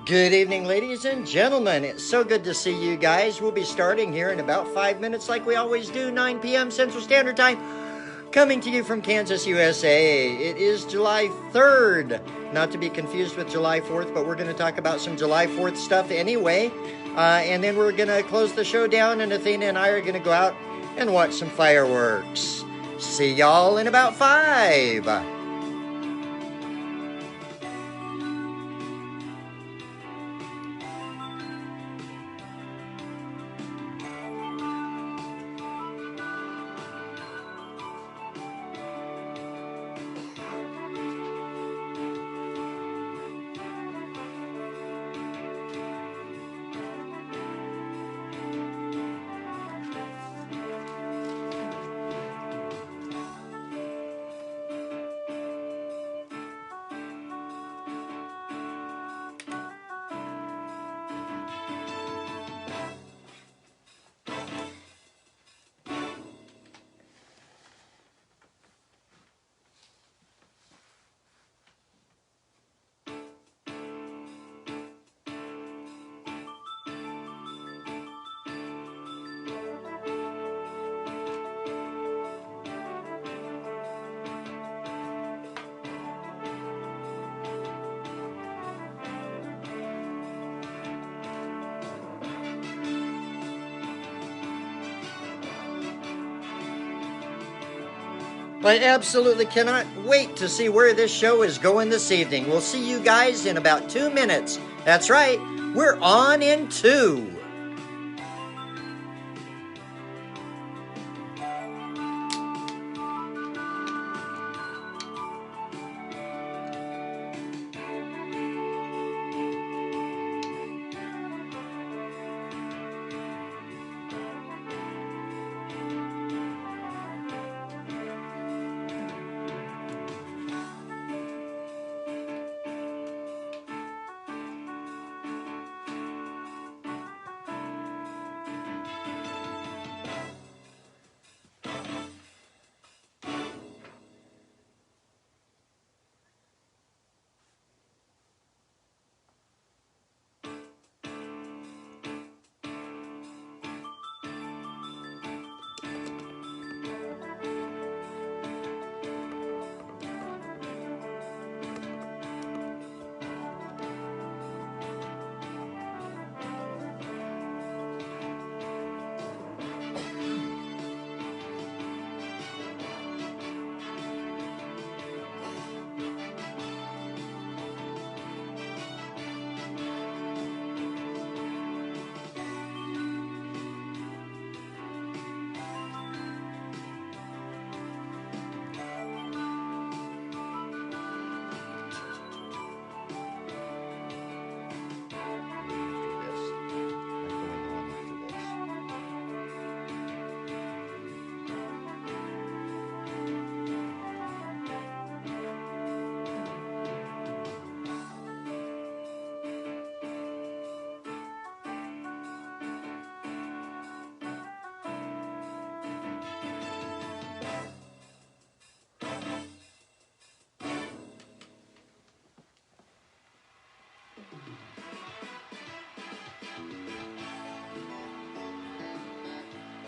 Good evening, ladies and gentlemen. It's so good to see you guys. We'll be starting here in about 5 minutes, like we always do, 9 p.m. Central Standard Time, coming to you from Kansas, USA. It is July 3rd, not to be confused with July 4th, but we're going to talk about some July 4th stuff anyway. And then we're going to close the show down, and Athena and I are going to go out and watch some fireworks. See y'all in about 5. I absolutely cannot wait to see where this show is going this evening. We'll see you guys in about 2 minutes. That's right, we're on in 2.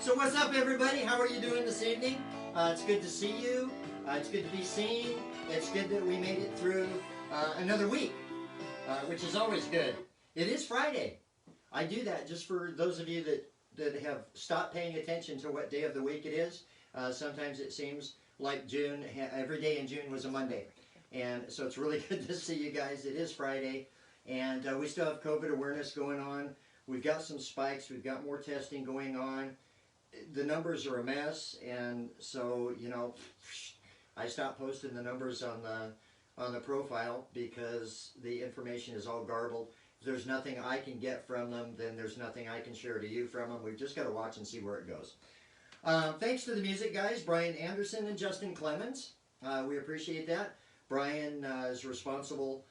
So what's up, everybody? How are you doing this evening? It's good to see you. It's good to be seen. It's good that we made it through another week, which is always good. It is Friday. I do that just for those of you that have stopped paying attention to what day of the week it is. Sometimes it seems like June, every day in June was a Monday. And so it's really good to see you guys. It is Friday, and we still have COVID awareness going on. We've got some spikes. We've got more testing going on. The numbers are a mess, and so I stopped posting the numbers on the profile because the information is all garbled. If there's nothing I can get from them, then there's nothing I can share to you from them. We've just got to watch and see where it goes. Thanks to the music guys, Brian Anderson and Justin Clemens. We appreciate that. Brian is responsible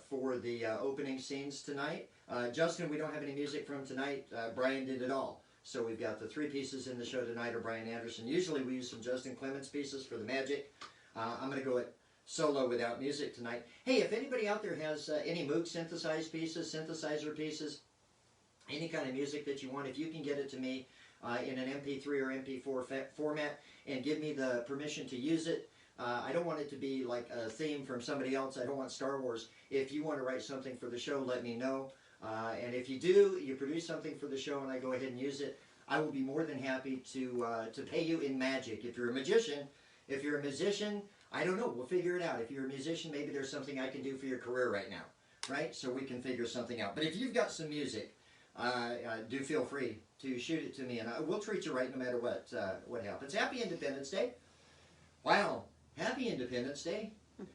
for the opening scenes tonight. Justin, we don't have any music from tonight. Brian did it all. So we've got the 3 pieces in the show tonight are Brian Anderson. Usually we use some Justin Clemens pieces for the magic. I'm going to go at solo without music tonight. Hey, if anybody out there has any Moog synthesized pieces, synthesizer pieces, any kind of music that you want, if you can get it to me in an MP3 or MP4 format and give me the permission to use it. I don't want it to be like a theme from somebody else. I don't want Star Wars. If you want to write something for the show, let me know. And if you do, you produce something for the show and I go ahead and use it, I will be more than happy to pay you in magic. If you're a magician, if you're a musician, I don't know. We'll figure it out. If you're a musician, maybe there's something I can do for your career right now, right? So we can figure something out. But if you've got some music, do feel free to shoot it to me, and we'll treat you right no matter what happens. Happy Independence Day. Wow. Happy Independence Day.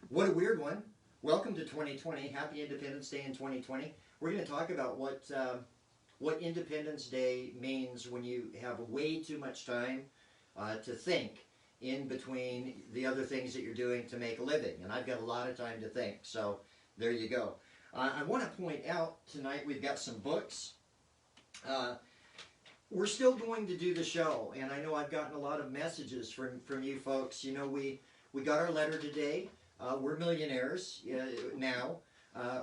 What a weird one. Welcome to 2020. Happy Independence Day in 2020. We're going to talk about what Independence Day means when you have way too much time to think in between the other things that you're doing to make a living. And I've got a lot of time to think, so there you go. I want to point out tonight we've got some books. We're still going to do the show, and I know I've gotten a lot of messages from you folks. You know, we got our letter today. We're millionaires now.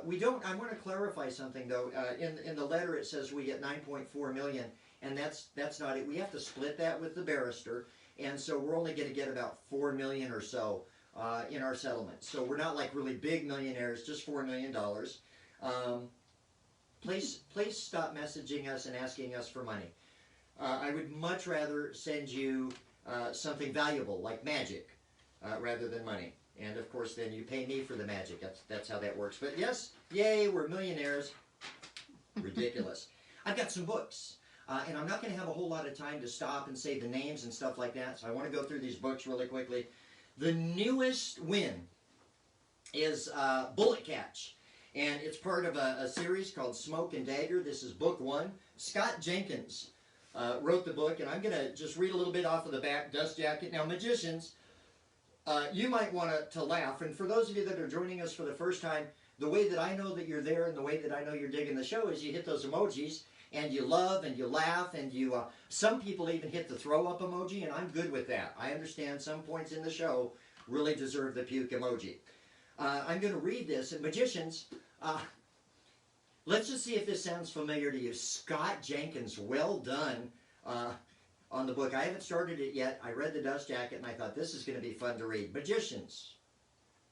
We don't. I want to clarify something though. In the letter it says we get 9.4 million, and that's not it. We have to split that with the barrister, and so we're only going to get about 4 million or so in our settlement. So we're not like really big millionaires, just $4 million. Please stop messaging us and asking us for money. I would much rather send you something valuable like magic rather than money. And of course, then you pay me for the magic. That's how that works. But yes, yay, we're millionaires. Ridiculous. I've got some books, and I'm not going to have a whole lot of time to stop and say the names and stuff like that. So I want to go through these books really quickly. The newest win is Bullet Catch, and it's part of a series called Smoke and Dagger. This is book 1. Scott Jenkins wrote the book, and I'm going to just read a little bit off of the back, dust jacket. Now, magicians, you might want to laugh, and for those of you that are joining us for the first time, the way that I know that you're there and the way that I know you're digging the show is you hit those emojis, and you love and you laugh, and you some people even hit the throw up emoji, and I'm good with that. I understand some points in the show really deserve the puke emoji. I'm going to read this, and magicians, let's just see if this sounds familiar to you. Scott Jenkins, well done on the book. I haven't started it yet. I read the dust jacket and I thought this is going to be fun to read. Magicians,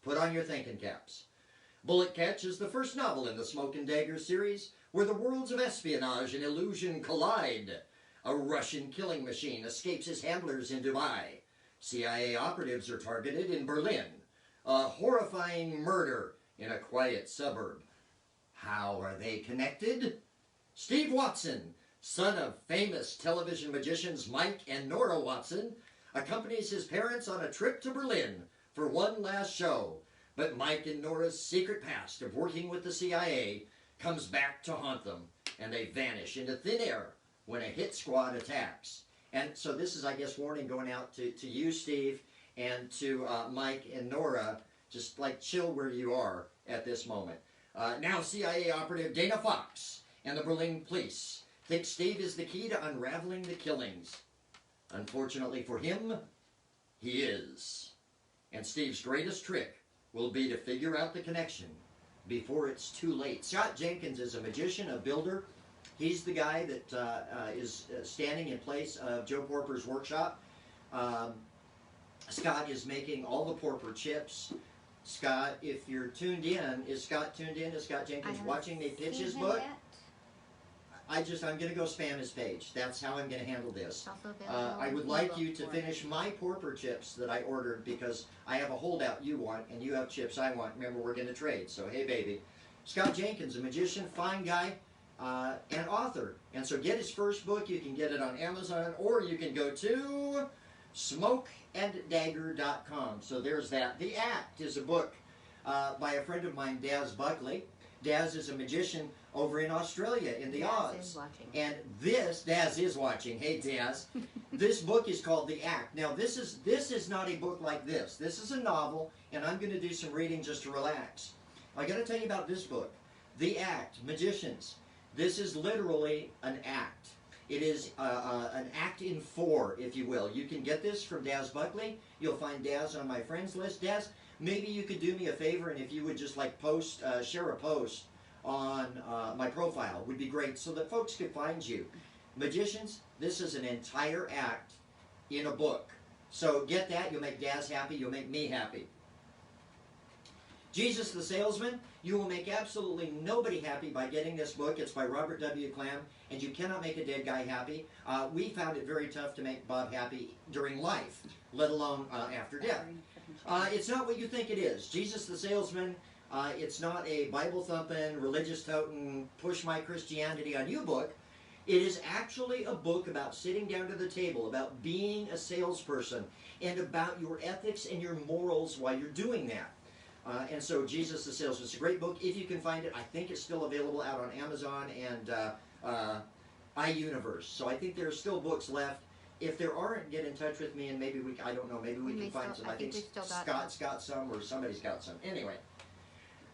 put on your thinking caps. Bullet Catch is the first novel in the Smoke and Dagger series where the worlds of espionage and illusion collide. A Russian killing machine escapes his handlers in Dubai. CIA operatives are targeted in Berlin. A horrifying murder in a quiet suburb. How are they connected? Steve Watson, son of famous television magicians Mike and Nora Watson, accompanies his parents on a trip to Berlin for one last show. But Mike and Nora's secret past of working with the CIA comes back to haunt them, and they vanish into thin air when a hit squad attacks. And so this is, I guess, warning going out to you, Steve, and to Mike and Nora. Just like chill where you are at this moment. Now CIA operative Dana Fox and the Berlin police think Steve is the key to unraveling the killings. Unfortunately for him, he is. And Steve's greatest trick will be to figure out the connection before it's too late. Scott Jenkins is a magician, a builder. He's the guy that is standing in place of Joe Porper's workshop. Scott is making all the Porper chips. Scott, if you're tuned in, is Scott tuned in? Is Scott Jenkins watching me pitch his book? I'm going to go spam his page. That's how I'm going to handle this. I would like you to finish my Porper chips that I ordered because I have a holdout you want and you have chips I want. Remember, we're going to trade. So, hey, baby. Scott Jenkins, a magician, fine guy, and author. And so get his first book. You can get it on Amazon or you can go to smokeanddagger.com. So there's that. The Act is a book by a friend of mine, Daz Buckley. Daz is a magician over in Australia in the Oz. And Daz is watching. Hey, Daz. This book is called The Act. Now, this is not a book like this. This is a novel, and I'm going to do some reading just to relax. I got to tell you about this book, The Act, Magicians. This is literally an act. It is an act in 4, if you will. You can get this from Daz Buckley. You'll find Daz on my friends list. Daz, maybe you could do me a favor, and if you would just like share a post on my profile, would be great, so that folks could find you. Magicians, this is an entire act in a book. So get that. You'll make Daz happy. You'll make me happy. Jesus the Salesman, you will make absolutely nobody happy by getting this book. It's by Robert W. Clam, and you cannot make a dead guy happy. We found it very tough to make Bob happy during life, let alone after death. It's not what you think it is. Jesus the Salesman, it's not a Bible-thumping, religious-toting, push my Christianity on you book. It is actually a book about sitting down to the table, about being a salesperson, and about your ethics and your morals while you're doing that. And so Jesus the Salesman, it's a great book. If you can find it, I think it's still available out on Amazon and iUniverse. So I think there are still books left. If there aren't, get in touch with me and maybe I don't know, maybe we can find some. I think Scott's got some or somebody's got some. Anyway,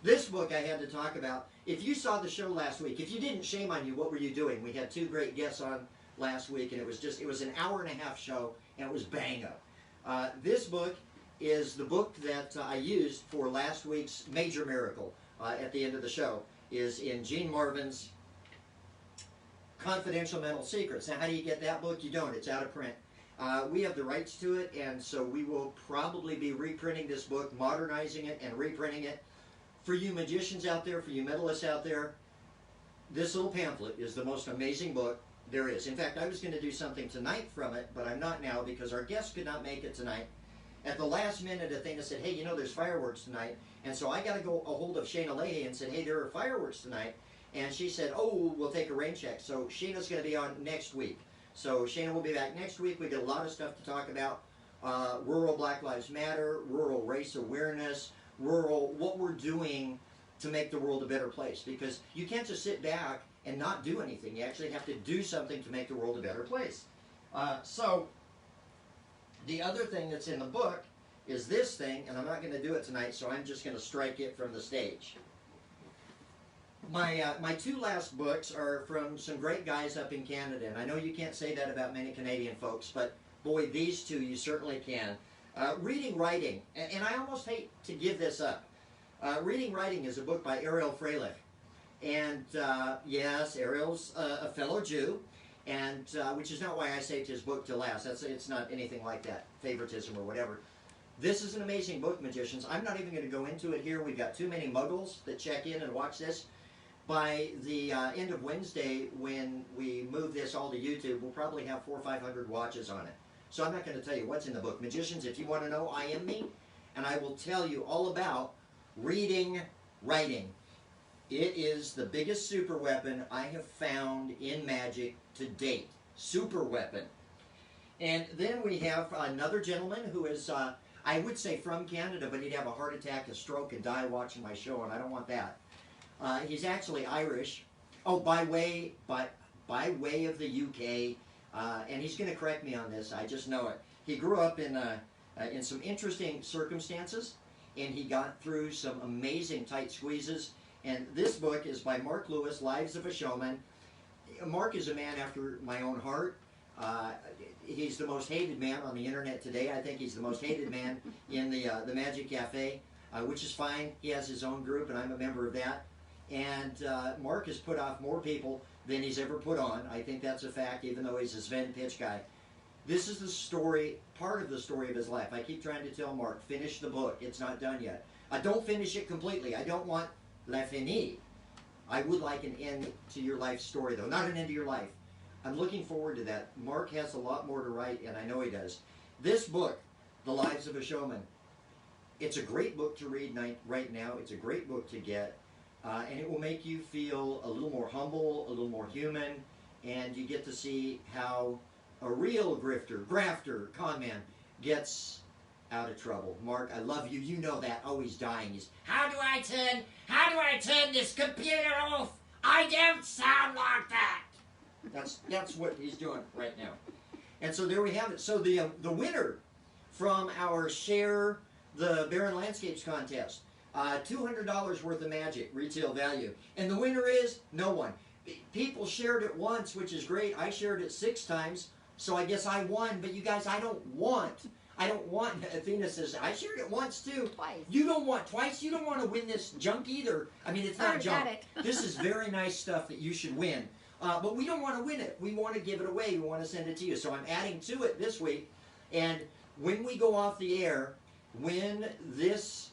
this book I had to talk about. If you saw the show last week, if you didn't, shame on you, what were you doing? We had 2 great guests on last week, and it was an hour-and-a-half show, and it was bang up. This book is the book that I used for last week's major miracle at the end of the show, is in Gene Marvin's Confidential Mental Secrets. Now, how do you get that book? You don't. It's out of print. We have the rights to it, and so we will probably be reprinting this book, modernizing it, and reprinting it. For you magicians out there, for you mentalists out there, this little pamphlet is the most amazing book there is. In fact, I was going to do something tonight from it, but I'm not now because our guests could not make it tonight. At the last minute, Athena said, hey, you know, there's fireworks tonight. And so I got to go a hold of Shayna Leahy and said, hey, there are fireworks tonight. And she said, oh, we'll take a rain check. So Shayna's going to be on next week. So Shayna will be back next week. We got a lot of stuff to talk about. Rural Black Lives Matter, rural race awareness, rural, what we're doing to make the world a better place. Because you can't just sit back and not do anything. You actually have to do something to make the world a better place. So the other thing that's in the book is this thing, and I'm not going to do it tonight, so I'm just going to strike it from the stage. My 2 last books are from some great guys up in Canada, and I know you can't say that about many Canadian folks, but boy, these 2 you certainly can. Reading Writing, and I almost hate to give this up. Reading Writing is a book by Ariel Freilich, and yes, Ariel's a fellow Jew, and which is not why I saved his book to last. It's not anything like that, favoritism or whatever. This is an amazing book, magicians. I'm not even going to go into it here. We've got too many muggles that check in and watch this. By the end of Wednesday, when we move this all to YouTube, we'll probably have 400 or 500 watches on it. So I'm not going to tell you what's in the book. Magicians, if you want to know, I am me, and I will tell you all about reading writing. It is the biggest super weapon I have found in magic to date. Super weapon. And then we have another gentleman who is, I would say from Canada, but he'd have a heart attack, a stroke, and die watching my show, and I don't want that. He's actually Irish. Oh, by way of the UK, and he's going to correct me on this. I just know it. He grew up in some interesting circumstances, and he got through some amazing tight squeezes. And this book is by Mark Lewis, Lives of a Showman. Mark is a man after my own heart. He's the most hated man on the internet today. I think he's the most hated man in the Magic Cafe, which is fine. He has his own group, and I'm a member of that. And Mark has put off more people than he's ever put on. I think that's a fact, even though he's a Sven pitch guy. This is the story, part of the story of his life. I keep trying to tell Mark, finish the book. It's not done yet. Don't finish it completely. I don't want la finie. I would like an end to your life story, though, not an end to your life. I'm looking forward to that. Mark has a lot more to write, and I know he does. This book, The Lives of a Showman, it's a great book to read right now. It's a great book to get, and it will make you feel a little more humble, a little more human, and you get to see how a real grafter, con man, gets out of trouble. Mark, I love you. You know that. Oh, he's dying. He's, how do I turn this computer off? I don't sound like that. That's what he's doing right now. And so there we have it. So the winner from our Share the Barron Landscapes contest, $200 worth of magic, retail value. And the winner is no one. people shared it once, which is great. I shared it 6 times, so I guess I won. But you guys, I don't want. Athena says, I shared it once too. Twice. You don't want twice? You don't want to win this junk either. I mean, it's not junk. Got it. This is very nice stuff that you should win. But we don't want to win it. We want to give it away. We want to send it to you. So I'm adding to it this week. And when we go off the air, when this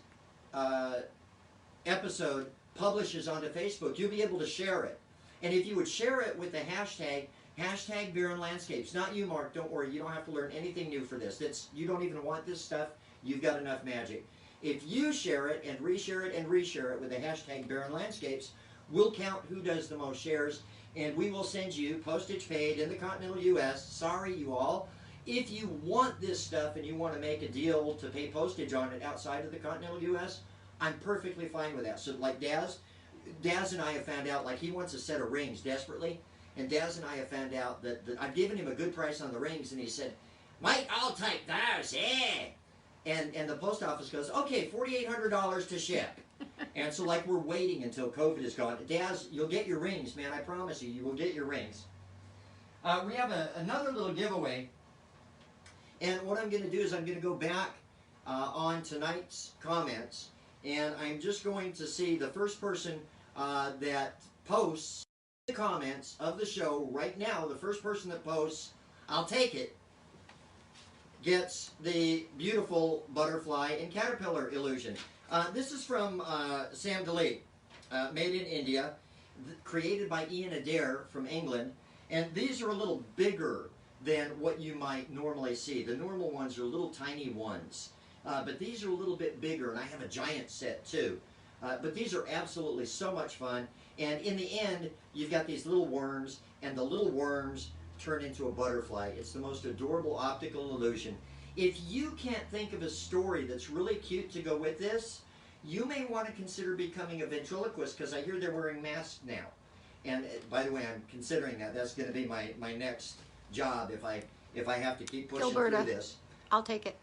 episode publishes onto Facebook, you'll be able to share it. And if you would share it with the hashtag Barron Landscapes. Not you, Mark. Don't worry. You don't have to learn anything new for this. You don't even want this stuff. You've got enough magic. If you share it and reshare it and reshare it with the hashtag Barron Landscapes, we'll count who does the most shares, and we will send you postage paid in the continental U.S. Sorry, you all. If you want this stuff and you want to make a deal to pay postage on it outside of the continental U.S., I'm perfectly fine with that. So like Daz and I have found out, like he wants a set of rings desperately, and Daz and I have found out that I've given him a good price on the rings, and he said, Mike, I'll take those, yeah. And the post office goes, okay, $4,800 to ship. And so like we're waiting until COVID is gone. Daz, you'll get your rings, man, I promise you, you will get your rings. We have another little giveaway, and what I'm going to do is I'm going to go back on tonight's comments, and I'm just going to see the first person that posts the comments of the show right now. The first person that posts, I'll take it, gets the beautiful butterfly and caterpillar illusion. This is from Sam DeLee, made in India, created by Ian Adair from England, and these are a little bigger than what you might normally see. The normal ones are little tiny ones. But these are a little bit bigger, and I have a giant set too. But these are absolutely so much fun. And in the end, you've got these little worms, and the little worms turn into a butterfly. It's the most adorable optical illusion. If you can't think of a story that's really cute to go with this, you may want to consider becoming a ventriloquist, because I hear they're wearing masks now. And by the way, I'm considering that. That's going to be my next job if I have to keep pushing through this. I'll take it.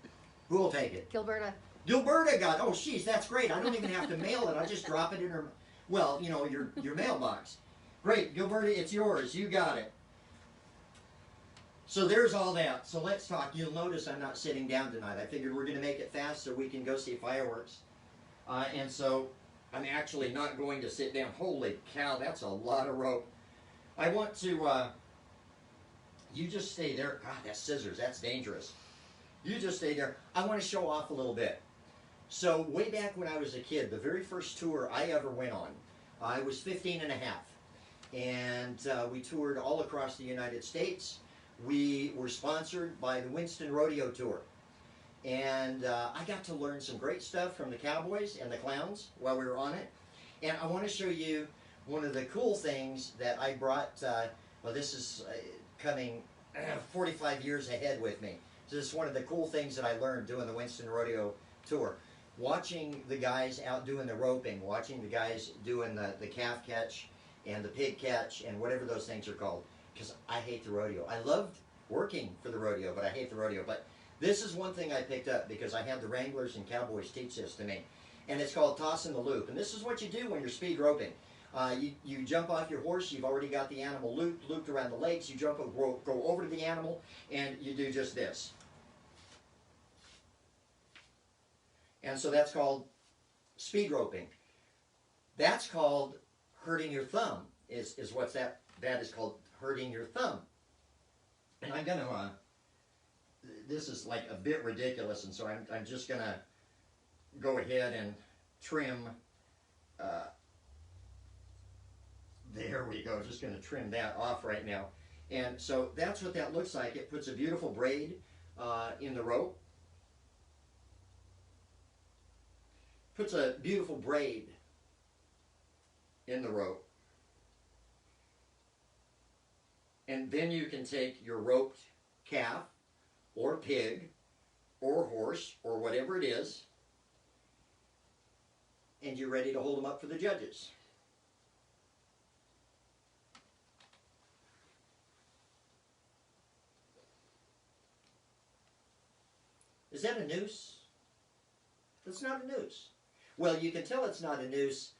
Who will take it? Gilberta. Gilberta got it. Oh, sheesh, that's great. I don't even have to mail it. I just drop it in her, well, you know, your mailbox. Great, Gilberta, it's yours. You got it. So there's all that. So let's talk. You'll notice I'm not sitting down tonight. I figured we're going to make it fast so we can go see fireworks. And so I'm actually not going to sit down. Holy cow, that's a lot of rope. I want to, you just stay there. God, that's scissors. That's dangerous. You just stay there. I want to show off a little bit. So way back when I was a kid, the very first tour I ever went on, I was 15 and a half. And we toured all across the United States. We were sponsored by the Winston Rodeo Tour. And I got to learn some great stuff from the cowboys and the clowns while we were on it. And I want to show you one of the cool things that I brought, well, this is coming 45 years ahead with me. So this is one of the cool things that I learned doing the Winston Rodeo Tour. Watching the guys out doing the roping, watching the guys doing the calf catch and the pig catch and whatever those things are called. Because I hate the rodeo. I loved working for the rodeo, but I hate the rodeo. But this is one thing I picked up because I had the Wranglers and Cowboys teach this to me. And it's called tossing the loop. And this is what you do when you're speed roping. You jump off your horse, you've already got the animal looped around the legs, you go over to the animal, and you do just this. And so that's called speed roping. That's called hurting your thumb, is what that is called, hurting your thumb. And I'm going to, this is like a bit ridiculous, and so I'm just going to go ahead and trim, there we go, just going to trim that off right now. And so that's what that looks like. It puts a beautiful braid in the rope. Puts a beautiful braid in the rope. And then you can take your roped calf or pig or horse or whatever it is, and you're ready to hold them up for the judges. Is that a noose? That's not a noose. Well, you can tell it's not a noose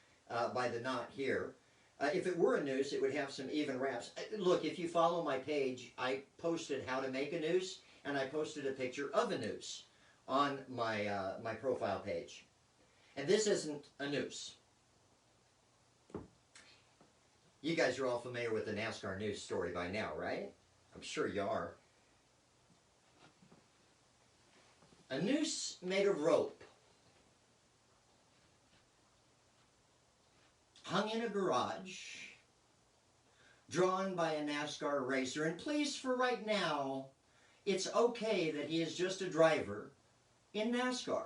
by the knot here. If it were a noose, it would have some even wraps. Look, if you follow my page, I posted how to make a noose, and I posted a picture of a noose on my, my profile page. And this isn't a noose. You guys are all familiar with the NASCAR noose story by now, right? I'm sure you are. A noose made of rope, hung in a garage, drawn by a NASCAR racer. And please, for right now, it's okay that he is just a driver in NASCAR.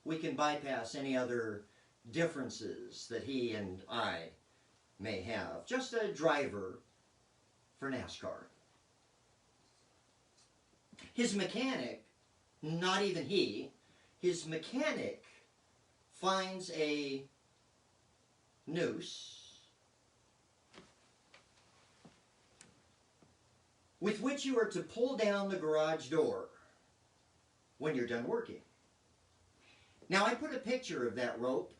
We can bypass any other differences that he and I may have. Just a driver for NASCAR. His mechanic, not even he, his mechanic finds a noose with which you are to pull down the garage door when you're done working. Now, I put a picture of that rope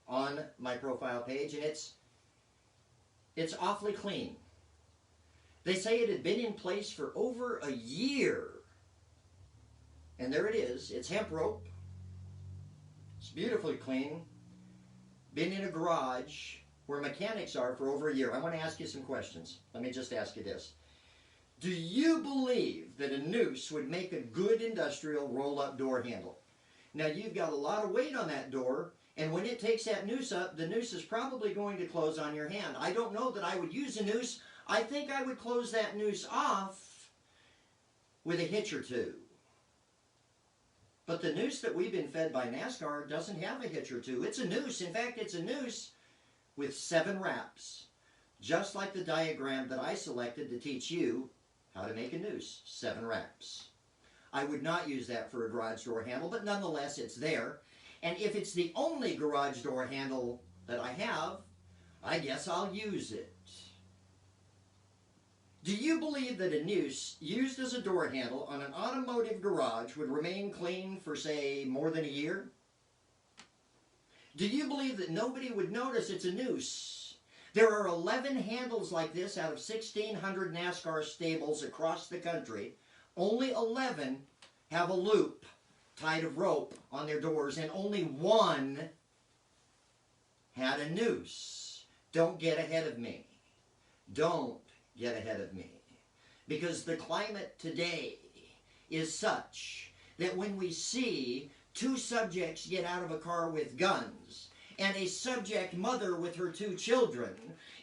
on my profile page, and it's awfully clean. They say it had been in place for over a year. And there it is. It's hemp rope. It's beautifully clean. Been in a garage where mechanics are for over a year. I want to ask you some questions. Let me just ask you this. Do you believe that a noose would make a good industrial roll-up door handle? Now, you've got a lot of weight on that door, and when it takes that noose up, the noose is probably going to close on your hand. I don't know that I would use a noose. I think I would close that noose off with a hitch or two. But the noose that we've been fed by NASCAR doesn't have a hitch or two. It's a noose. In fact, it's a noose with 7 wraps. Just like the diagram that I selected to teach you how to make a noose. 7 wraps. I would not use that for a garage door handle, but nonetheless, it's there. And if it's the only garage door handle that I have, I guess I'll use it. Do you believe that a noose used as a door handle on an automotive garage would remain clean for, say, more than a year? Do you believe that nobody would notice it's a noose? There are 11 handles like this out of 1,600 NASCAR stables across the country. Only 11 have a loop tied of rope on their doors, and only 1 had a noose. Don't get ahead of me. Don't get ahead of me. Because the climate today is such that when we see 2 subjects get out of a car with guns and a subject mother with her 2 children,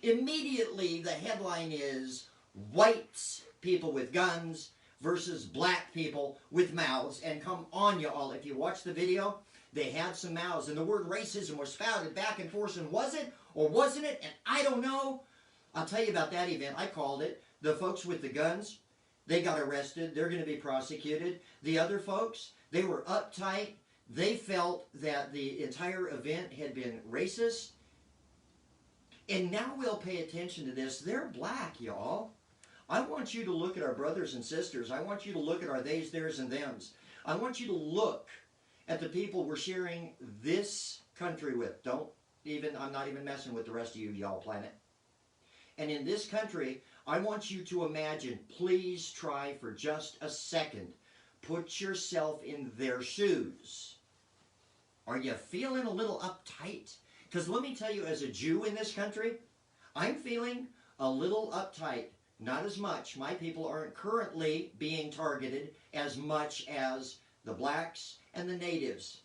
immediately the headline is white people with guns versus black people with mouths. And come on, y'all, if you watch the video, they had some mouths, and the word racism was spouted back and forth, and was it or wasn't it? And I don't know. I'll tell you about that event. I called it. The folks with the guns, they got arrested. They're going to be prosecuted. The other folks, they were uptight. They felt that the entire event had been racist. And now we'll pay attention to this. They're black, y'all. I want you to look at our brothers and sisters. I want you to look at our theys, theirs, and thems. I want you to look at the people we're sharing this country with. I'm not even messing with the rest of you, y'all planet. And in this country, I want you to imagine, please try for just a second, put yourself in their shoes. Are you feeling a little uptight? Because let me tell you, as a Jew in this country, I'm feeling a little uptight. Not as much. My people aren't currently being targeted as much as the blacks and the natives.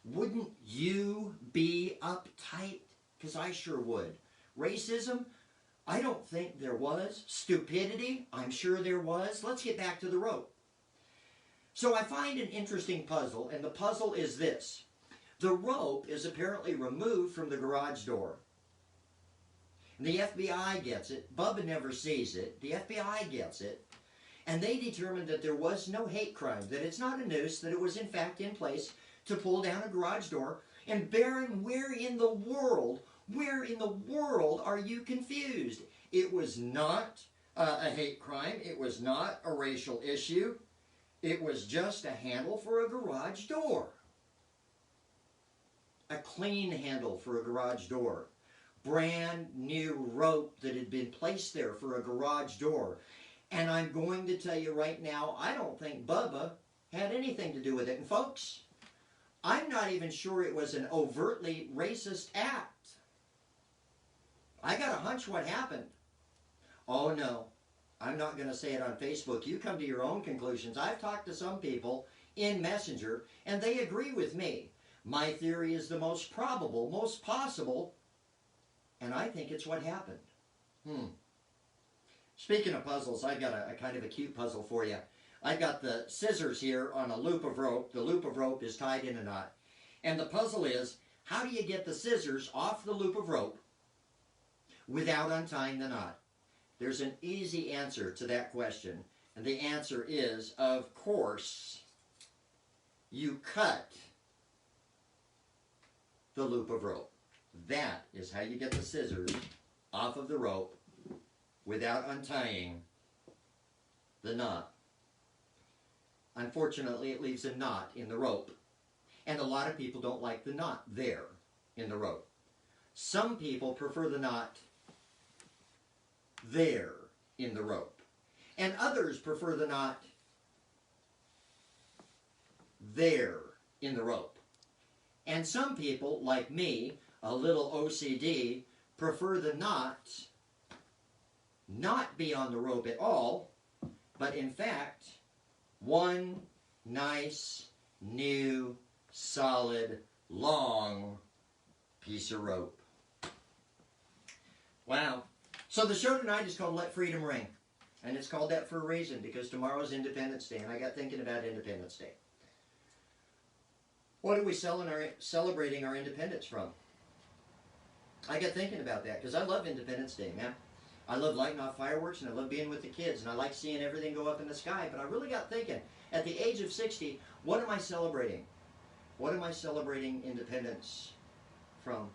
Wouldn't you be uptight? Because I sure would. Racism? I don't think there was. Stupidity? I'm sure there was. Let's get back to the rope. So I find an interesting puzzle, and the puzzle is this. The rope is apparently removed from the garage door. The FBI gets it. Bubba never sees it. The FBI gets it. And they determined that there was no hate crime, that it's not a noose, that it was in fact in place to pull down a garage door. And Barron, where in the world are you confused? It was not a hate crime. It was not a racial issue. It was just a handle for a garage door. A clean handle for a garage door. brand new rope that had been placed there for a garage door. And I'm going to tell you right now, I don't think Bubba had anything to do with it. And folks, I'm not even sure it was an overtly racist act. I got a hunch what happened. Oh no, I'm not going to say it on Facebook. You come to your own conclusions. I've talked to some people in Messenger, and they agree with me. My theory is the most probable, most possible, and I think it's what happened. Speaking of puzzles, I've got a kind of a cute puzzle for you. I've got the scissors here on a loop of rope. The loop of rope is tied in a knot. And the puzzle is, how do you get the scissors off the loop of rope without untying the knot? There's an easy answer to that question. And the answer is, of course, you cut the loop of rope. That is how you get the scissors off of the rope without untying the knot. Unfortunately, it leaves a knot in the rope. And a lot of people don't like the knot there in the rope. Some people prefer the knot there in the rope. And others prefer the knot there in the rope. And some people, like me, a little OCD, prefer the knot not be on the rope at all, but in fact, one nice, new, solid, long piece of rope. Wow. So the show tonight is called Let Freedom Ring. And it's called that for a reason, because tomorrow's Independence Day, and I got thinking about Independence Day. What are we celebrating our independence from? I got thinking about that, because I love Independence Day, man. I love lighting off fireworks, and I love being with the kids, and I like seeing everything go up in the sky. But I really got thinking, at the age of 60, what am I celebrating? What am I celebrating independence from?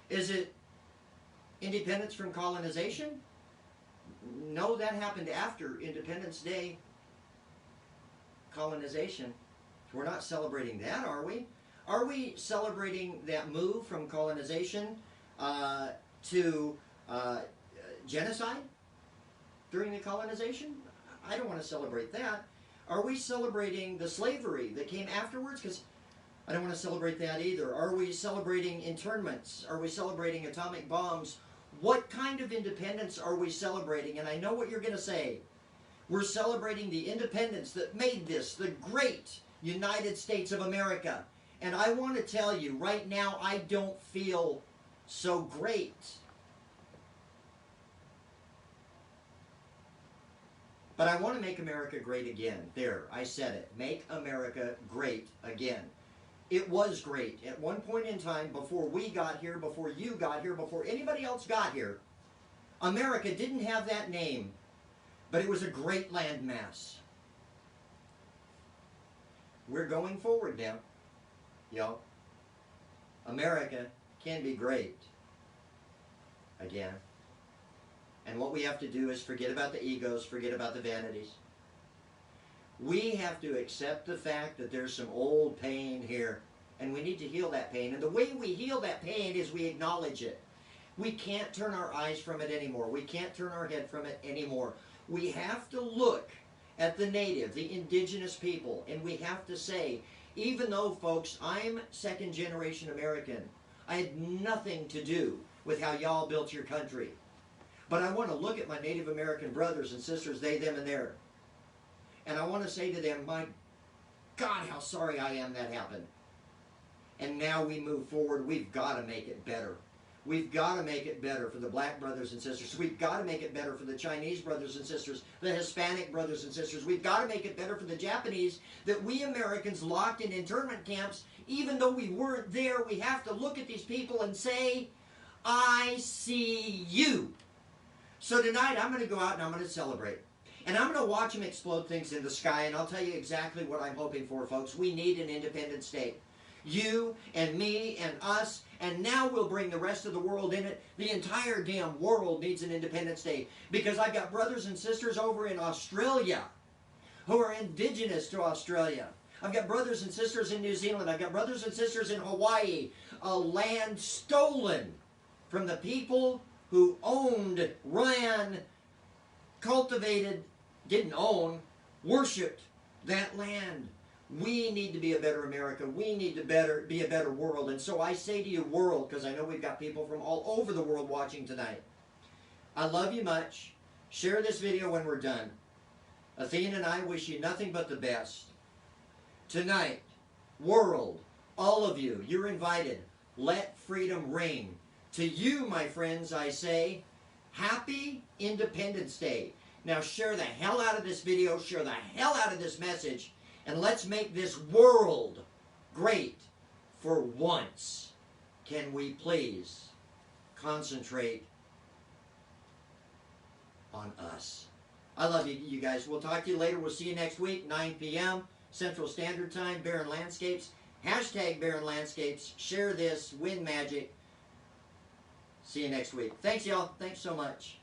Is it independence from colonization? No, that happened after Independence Day colonization. We're not celebrating that, are we? Are we celebrating that move from colonization to genocide during the colonization? I don't want to celebrate that. Are we celebrating the slavery that came afterwards? Because I don't want to celebrate that either. Are we celebrating internments? Are we celebrating atomic bombs? What kind of independence are we celebrating? And I know what you're going to say. We're celebrating the independence that made this the great United States of America. And I want to tell you, right now, I don't feel so great. But I want to make America great again. There, I said it. Make America great again. It was great. At one point in time, before we got here, before you got here, before anybody else got here, America didn't have that name, but it was a great landmass. We're going forward now. Yo, America can be great again. And what we have to do is forget about the egos, forget about the vanities. We have to accept the fact that there's some old pain here, and we need to heal that pain. And the way we heal that pain is we acknowledge it. We can't turn our eyes from it anymore. We can't turn our head from it anymore. We have to look at the native, the indigenous people, and we have to say, even though, folks, I'm second-generation American, I had nothing to do with how y'all built your country. But I want to look at my Native American brothers and sisters, they, them, and their. And I want to say to them, my God, how sorry I am that happened. And now we move forward. We've got to make it better. We've got to make it better for the black brothers and sisters. We've got to make it better for the Chinese brothers and sisters, the Hispanic brothers and sisters. We've got to make it better for the Japanese that we Americans locked in internment camps. Even though we weren't there, we have to look at these people and say, I see you. So tonight I'm going to go out and I'm going to celebrate. And I'm going to watch them explode things in the sky, and I'll tell you exactly what I'm hoping for, folks. We need an independent state. You and me and us, and now we'll bring the rest of the world in it. The entire damn world needs an independent state, because I've got brothers and sisters over in Australia who are indigenous to Australia. I've got brothers and sisters in New Zealand. I've got brothers and sisters in Hawaii. A land stolen from the people who owned, ran, cultivated, didn't own, worshipped that land. We need to be a better America. We need to be a better world. And so I say to you, world, because I know we've got people from all over the world watching tonight. I love you much. Share this video when we're done. Athena and I wish you nothing but the best. Tonight, world, all of you, you're invited. Let freedom ring. To you, my friends, I say, Happy Independence Day. Now share the hell out of this video, share the hell out of this message, and let's make this world great for once. Can we please concentrate on us? I love you guys. We'll talk to you later. We'll see you next week, 9 p.m. Central Standard Time, Barron Landscapes. Hashtag Barron Landscapes. Share this. Win magic. See you next week. Thanks, y'all. Thanks so much.